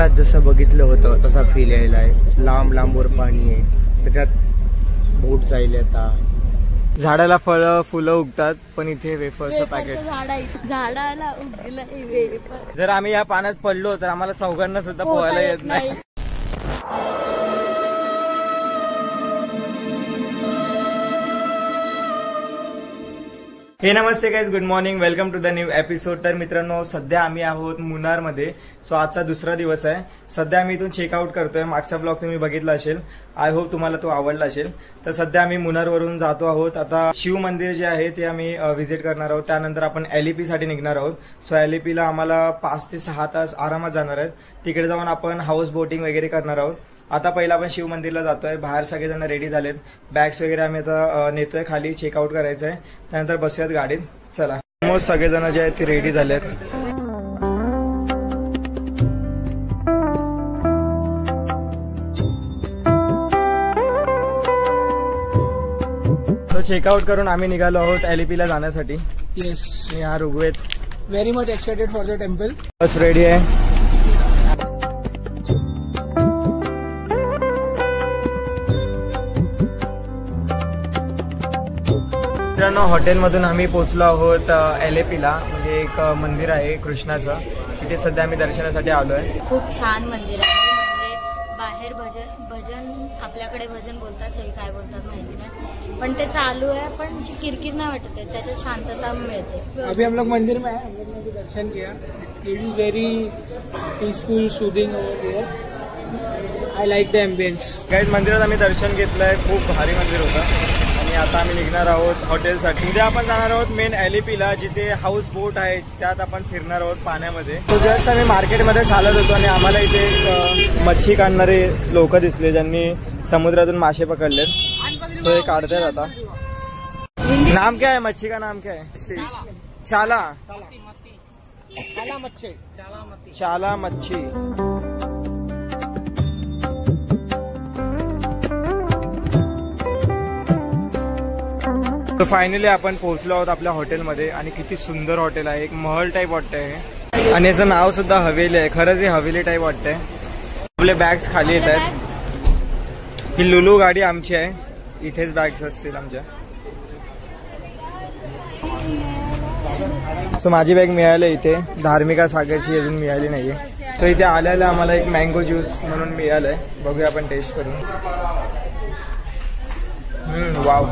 जसं बघितलं होतं तसा फील यायला आहे. लांब लांबवर पाणी आहे, त्याच्यात बोट जाईल. आता झाडाला फळं फुलं उगतात, पण इथे वेफरचं पॅकेट. झाडाला उगलं वेफर. जर आम्ही या पाण्यात पडलो तर आम्हाला चौघांना सुद्धा पोहायला येत नाही. हे नमस्ते guys, good morning, welcome to the new episode. तर मित्रांनो, सध्या आम्ही आहोत मुन्नारमध्ये. सो आजचा दुसरा दिवस आहे. सध्या आम्ही इथून चेकआउट करतोय. मागचा ब्लॉग तुम्ही बघितला असेल, आय होप तुम्हाला तो आवडला असेल. तर सध्या आम्ही मुन्नारवरून जातो आहोत. आता शिव मंदिर जे आहे ते आम्ही व्हिजिट करणार आहोत. त्यानंतर आपण LEP साठी निघणार आहोत. सो LEP ला आम्हाला 5 ते 6 तास आरामात जाणार आहेत. तिकडे जाऊन आपण हाऊस बोटिंग वगैरे करणार आहोत. आता पहिला आपण शिव मंदिरला जातोय. बाहेर सगळेजण रेडी झालेत. बॅग्स वगैरे आम्ही आता नेतोय खाली, चेकआउट करायचं आहे. त्यानंतर बसूयात गाडीत. चला, ऑलमोस्ट सगळेजण जे आहेत ते रेडी झालेत. तो चेकआउट करून आम्ही निघालो आहोत LEP ला जाण्यासाठी. येस, मी हा Rigved. Very much excited for the temple. बस रेडी आहे. मित्रांनो, हॉटेलमधून आम्ही पोहोचलो आहोत LEP ला. म्हणजे एक मंदिर आहे कृष्णाचं, तिथे सध्या आम्ही दर्शनासाठी आलो आहे. खूप छान मंदिर आहे. म्हणजे बाहेर भजन आपल्याकडे भजन बोलतात, हे काय बोलतात माहिती नाही, पण ते चालू आहे. पण किरकिर नाही वाटत आहे, त्याच्यात शांतता मिळते. अभी हम लोग मंदिर में आए, हम लोग ने भी दर्शन किया. It is very peaceful, soothing over here. I like the ambience. Guys, मंदिरात आम्ही दर्शन घेतलंय. खूप भारी मंदिर होतं. आणि आता आम्ही निघणार आहोत हॉटेलसाठी. उद्या आपण जाणार आहोत मेन LEP ला, जिथे हाऊस बोट आहे. त्यात आपण फिरणार आहोत पाण्यामध्ये. तो जस्ट आम्ही मार्केटमध्ये चालत होतो आणि आम्हाला इथे एक मच्छी काढणारे लोक दिसले, ज्यांनी समुद्रातून मासे पकडलेत. सो हे काढतात आता. नाम क्या है मच्छी का? नाम क्या है? चाला मच्छी. चाला मच्छी. तर फायनली आपण पोहोचलो आहोत आपल्या हॉटेलमध्ये. आणि किती सुंदर हॉटेल आहे, एक महल टाईप वाटतंय. आणि याचं नाव सुद्धा हवेली आहे. खरंच हे हवेली टाईप वाटतंय. आपले बॅग्स खाली येत आहेत. ही लुलू गाडी आमची आहे. इथेच बॅग्स असतील आमच्या. सो माझी बॅग मिळाली इथे. धार्मिका सागरची अजून मिळाली नाहीये. तर इथे आल्याला आम्हाला एक मँगो ज्यूस म्हणून मिळालंय. बघूया आपण टेस्ट करून. वाव.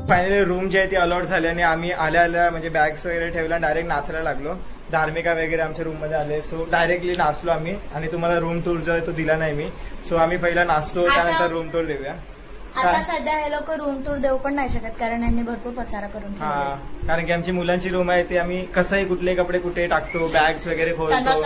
फायनली रूम जी आहे ती अलॉट झाली आणि आम्ही आल्या म्हणजे बॅग्स वगैरे ठेवला, डायरेक्ट नाचायला लागलो. धार्मिका वगैरे आमच्या रूम मध्ये आले. सो डायरेक्टली नाचलो आम्ही. आणि तुम्हाला रूम टूर जो आहे तो दिला नाही मी. सो आम्ही पहिला नाचतो, त्यानंतर रूम टूर देऊया. आता सध्या हे लोक रूम टूर देऊ पण नाही शकत, कारण यांनी भरपूर पसारा करून ठेवला. कारण की आमची मुलांची रूम आहे ती आम्ही कसंही कुठले कपडे कुठे टाकतो, बॅग्स वगैरे खोलतो,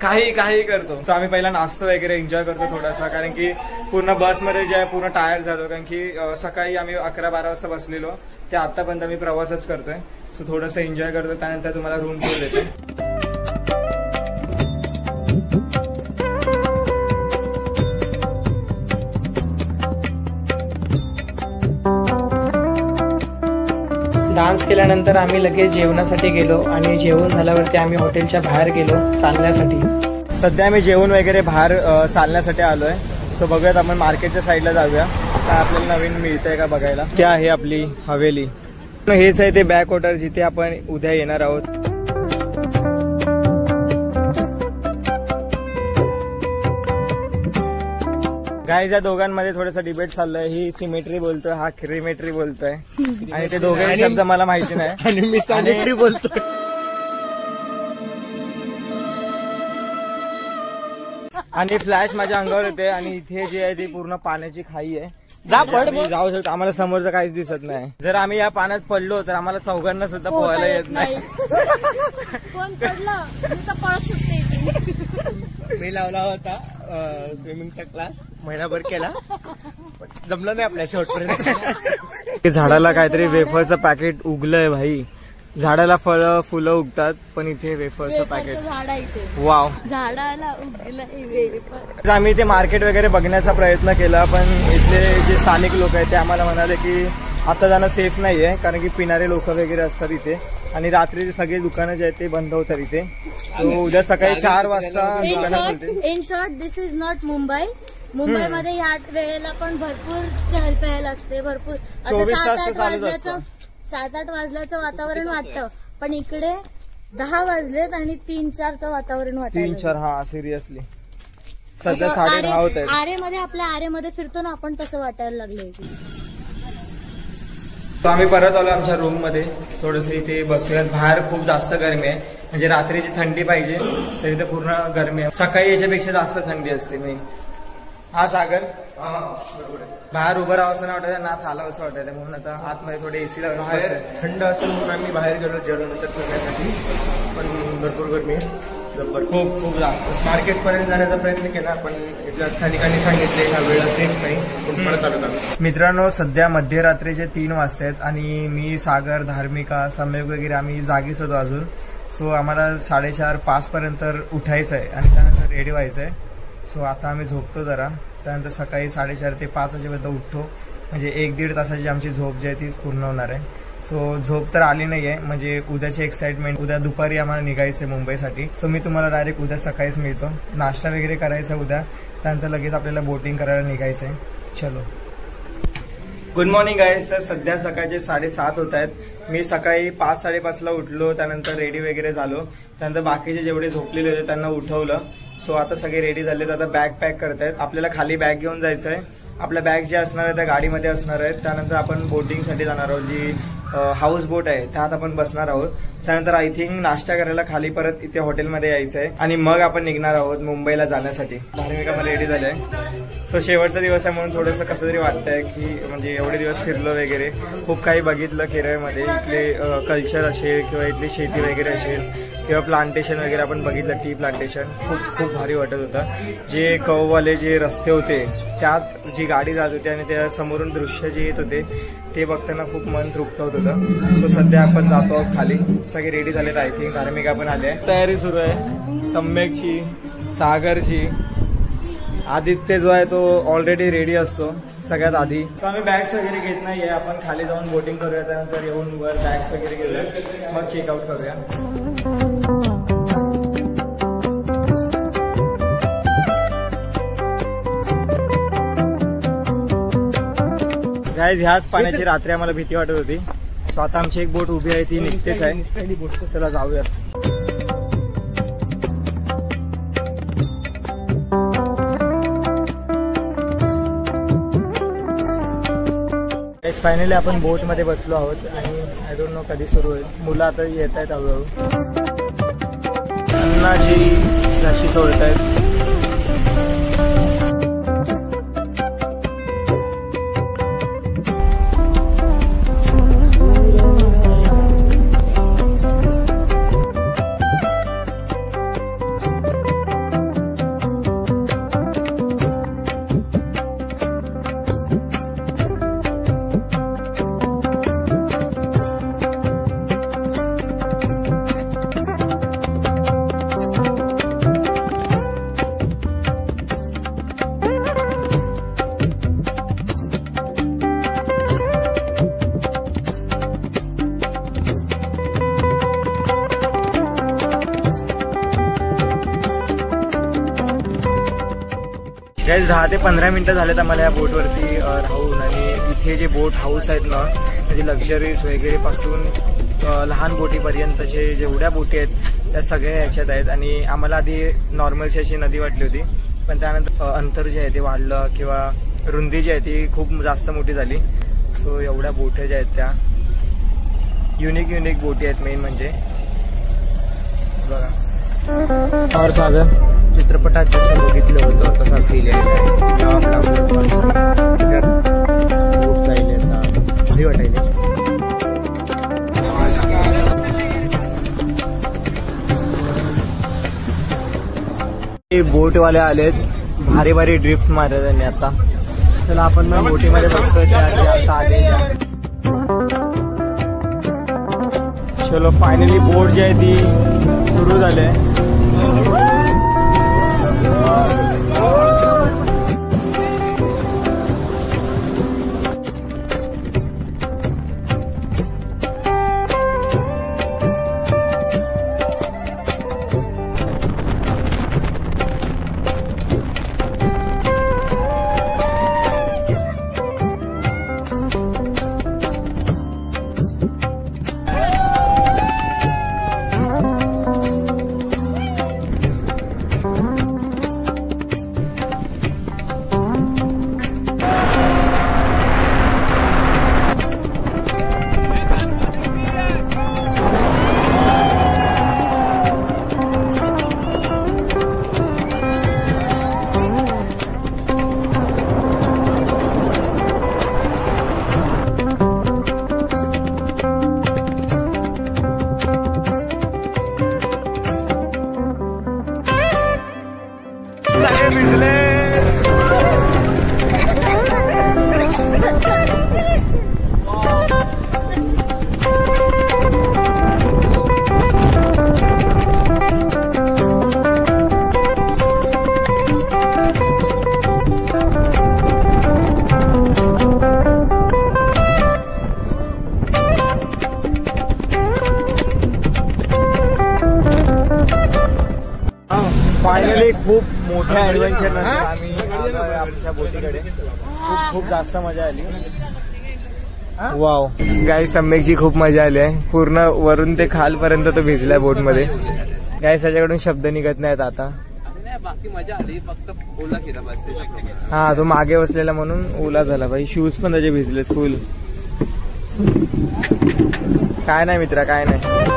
काही करतो. सो आम्ही पहिला नाचतो वगैरे, एन्जॉय करतो थोडासा. कारण की पूर्ण बसमध्ये जे आहे पूर्ण टायर झालो. कारण की सकाळी आम्ही 11-12 वाजता बसलेलो, ते आतापर्यंत आम्ही प्रवासच करतोय. सो थोडंसं एन्जॉय करतो. त्यानंतर तुम्हाला रूम टूर देतो. डान्स केल्यानंतर आम्ही लगेच जेवणासाठी गेलो. आणि जेवण झाल्यावरती आम्ही हॉटेलच्या बाहेर गेलो चालण्यासाठी. सध्या आम्ही जेवण वगैरे बाहेर चालण्यासाठी आलोय. सो बघूयात आपण मार्केटच्या साईडला जाऊया, काय आपल्याला नवीन मिळतंय का बघायला. त्या आहे आपली हवेली. हेच आहे ते बॅक वॉटर, जिथे आपण उद्या येणार आहोत. गाईज, या दोघांमध्ये थोडासा डिबेट चाललाय. ही सिमेट्री बोलतोय, हा क्रिमेट्री बोलतोय. आणि ते दोघे शब्द मला माहिती नाही. आणि मी सॅनिटरी बोलतोय. आणि फ्लॅश माझ्या अंगावर येते. आणि इथे जे आहे ती पूर्ण पाण्याची खाई आहे. जाऊ शकतो, आम्हाला समोरचं काहीच दिसत नाही. जर आम्ही या पाण्यात पडलो तर आम्हाला चौघांना सुद्धा पोहायला येत नाही. मी लावला होता स्विमिंगचा क्लास, महिनाभर केला, जमलं नाही आपल्या शेवटपर्यंत. झाडाला काहीतरी वेफरचं पॅकेट उगलंय भाई. झाडाला फळं फुलं उगतात, पण इथे वेफरचं पॅकेट. वाव. झाडाला उगलंय वेफर. आम्ही ते मार्केट वगैरे बघण्याचा प्रयत्न केला, पण इथले जे स्थानिक लोक आहेत ते आम्हाला म्हणाले की आता जाणं सेफ नाही आहे कारण की पिणारे लोक वगैरे असतात इथे आणि रात्रीचे सगळे दुकानं जे आहेत ते बंद होतात इथे. सो उद्या सकाळी 4 वाजता दुकानं खुलतील. In short this is not Mumbai. मुंबईमध्ये ह्या वेळेला पण भरपूर चहलपहल असते, भरपूर असं 7-8 वाजल्याचं वातावरण वाटतं, पण इकडे 10 वाजलेत आणि 3-4चं वातावरण वाटतं. 3-4 हा सिरियसली सध्या 10:30 होत आहेत. आरेमध्ये आपल्या आरेमध्ये फिरतो ना आपण तसं वाटायला लागले. आम्ही परत आलो आमच्या रूम मध्ये. थोडस इथे बसूयात. बाहेर खूप जास्त गरमी आहे, म्हणजे रात्रीची थंडी पाहिजे तर इथे पूर्ण गरमी आहे. सकाळी याच्यापेक्षा जास्त थंडी असते. मी हा सागर बाहेर उभं राहावं असं नाही वाटत ना चालावं असं वाटत, म्हणून आता आतमध्ये थोडे एसी लावून थंड असेल म्हणून आम्ही बाहेर गेलो जेवणानंतर फिरण्यासाठी, पण भरपूर गरमी आहे. खूप जास्त. मार्केटपर्यंत जाण्याचा प्रयत्न केला पण इथल्या स्थानिकांनी सांगितले हा वेळ सेफ नाही, पण परत आलो आम्ही. मित्रांनो सध्या मध्यरात्रीचे 3 वाजता आहेत आणि मी सागर धार्मिका सम्यक वगैरे आम्ही जागीच होतो अजून. सो आम्हाला 4:30-5 पर्यंत उठायचं आहे आणि त्यानंतर रेडी व्हायचं आहे. सो आता आम्ही झोपतो जरा, त्यानंतर सकाळी 4:30 ते 5 वाजेपर्यंत उठतो, म्हणजे 1-1.5 तासाची आमची झोप जी आहे तीच पूर्ण होणार आहे. सो झोप तर आली नाही आहे, म्हणजे उद्याची एक्साइटमेंट. उद्या दुपारी आम्हाला निघायचं आहे मुंबईसाठी. सो मी तुम्हाला डायरेक्ट उद्या सकाळीच मिळतो. नाश्ता वगैरे करायचा उद्या, त्यानंतर लगेच आपल्याला बोटिंग करायला निघायचं आहे. चलो गुड मॉर्निंग गाईज. तर सध्या सकाळचे 7:30 होत आहेत. मी सकाळी 5-5:30ला उठलो, त्यानंतर रेडी वगैरे झालो, त्यानंतर बाकीचे जेवढे झोपलेले होते त्यांना उठवलं. सो आता सगळे रेडी झालेत. आता बॅग पॅक करतायत. आपल्याला खाली बॅग घेऊन जायचं आहे. आपल्या बॅग ज्या असणार आहेत त्या गाडीमध्ये असणार आहेत. त्यानंतर आपण बोटिंगसाठी जाणार आहोत, जी हाऊस बोट आहे त्यात आपण बसणार आहोत. त्यानंतर आय थिंक नाश्ता करायला खाली परत इथे हॉटेलमध्ये यायचं आहे आणि मग आपण निघणार आहोत मुंबईला जाण्यासाठी. धार्मिकामध्ये रेडी झाले आहे. सो शेवटचा दिवस आहे म्हणून थोडंसं कसं तरी वाटतंय की म्हणजे एवढे दिवस फिरलो वगैरे, खूप काही बघितलं केरळमध्ये. इथले कल्चर असेल किंवा इथली शेती वगैरे असेल किंवा प्लांटेशन वगैरे आपण बघितलं, टी प्लांटेशन. खूप भारी वाटत होतं. जे कववाले जे रस्ते होते त्यात जी गाडी जात होती आणि त्या समोरून दृश्य जे येत होते ते बघताना खूप मन तृप्त होत होतं. सो सध्या आपण जातो आहोत खाली. सगळे रेडी झालेत. आय थिंक धार्मिका पण आले आहे. तयारी सुरू आहे सम्यकची, सागरची. आदित्य जो आहे तो ऑलरेडी रेडी असतो सगळ्यात आधी. सो आम्ही बॅग्स वगैरे घेत नाही आहे. आपण खाली जाऊन बोटिंग करूया, त्यानंतर येऊन वर बॅग्स वगैरे घेऊया, मग चेकआउट करूया. गाईज ह्याच पाण्याची रात्री आम्हाला भीती वाटत होती. सो आता आमची एक बोट उभी आहे, ती निघतेच आहे. चला जाऊयात. फायनली आपण बोटमध्ये बसलो आहोत आणि आय डोंट नो कधी सुरू होईल. मुलं आता येत आहेत हळूहळू. त्यांना जी रशी सोडत आहेत. गाईज 10 ते 15 मिनिटं झालेत आम्हाला या बोटवरती राहून. आणि इथे जे बोट हाऊस आहेत ना, म्हणजे लक्झरीज वगैरे पासून लहान बोटीपर्यंतचे जेवढ्या बोटी आहेत त्या सगळ्या याच्यात आहेत. आणि आम्हाला आधी नॉर्मलशी अशी नदी वाटली होती, पण त्यानंतर अंतर जे आहे ते वाढलं किंवा रुंदी जी आहे ती खूप जास्त मोठी झाली. सो एवढ्या बोटी ज्या आहेत त्या युनिक बोटी आहेत. मेन म्हणजे बघा और सागर चित्रपटात जसं बघितलं होतं तसा फील आहे. भारी वाटायले. बोटवाले आलेत, भारी ड्रिफ्ट मारत त्यांनी आता. चला आपण मग बोटीमध्ये बसतोय. आता आले. चलो फायनली बोट जी आहे ती सुरू झाली. मोठ्या ऍडव्हेंचर नंतर आम्ही आलोय आमच्या बोटीकडे. खूप जास्त मजा आली. वाव गाईस, सम्यकची खूप मजा आली आहे. पूर्ण वरून ते खालपर्यंत तो भिजलाय बोटमध्ये. गाईस त्याच्याकडून शब्द निघत नाहीत आता. बाकी मजा आली, फक्त ओला केला बस. हा, तो मागे बसलेला म्हणून ओला झाला भाई. शूज पण त्याचे भिजलेत फुल. काय नाही मित्रा, काय नाही.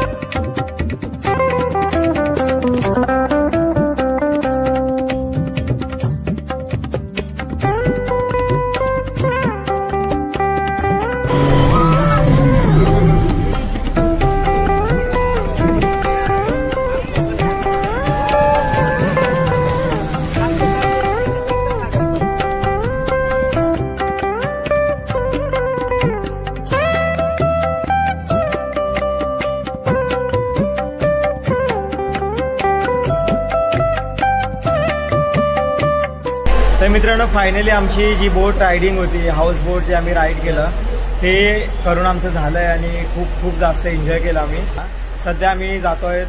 तर मित्रांनो, फायनली आमची जी बोट रायडिंग होती, हाऊस बोट जे आम्ही राईड केलं ते करून आमचं झालंय आणि खूप खूप जास्त एन्जॉय केलं आम्ही. सध्या आम्ही जातोय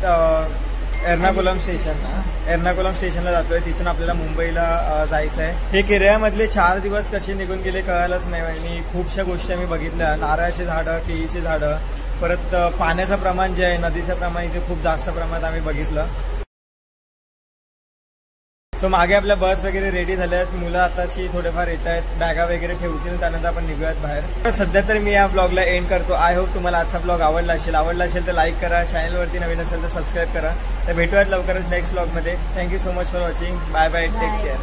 एर्नाकुलम स्टेशनला जातोय. तिथून आपल्याला मुंबईला जायचं आहे. हे केरळमधले 4 दिवस कसे निघून गेले कळालंच नाही. आणि खूपशा गोष्टी आम्ही बघितल्या. नारळाची झाडं, केळीची झाडं, परत पाण्याचं प्रमाण जे आहे, नदीचं प्रमाण इथे खूप जास्त प्रमाणात आम्ही बघितलं. सो मागे आपल्या बस वगैरे रेडी झाल्या आहेत. मुलं आताशी थोडेफार येत आहेत, बॅगा वगैरे ठेवतील, त्यानंतर आपण निघूयात बाहेर. सध्या तर मी या ब्लॉगला एंड करतो. आय होप तुम्हाला आजचा ब्लॉग आवडला असेल तर लाईक करा. चॅनलवरती नवीन असेल तर सबस्क्राईब करा. तर भेटूयात लवकरच नेक्स्ट ब्लॉगमध्ये. Thank you so much for watching. Bye bye, take care.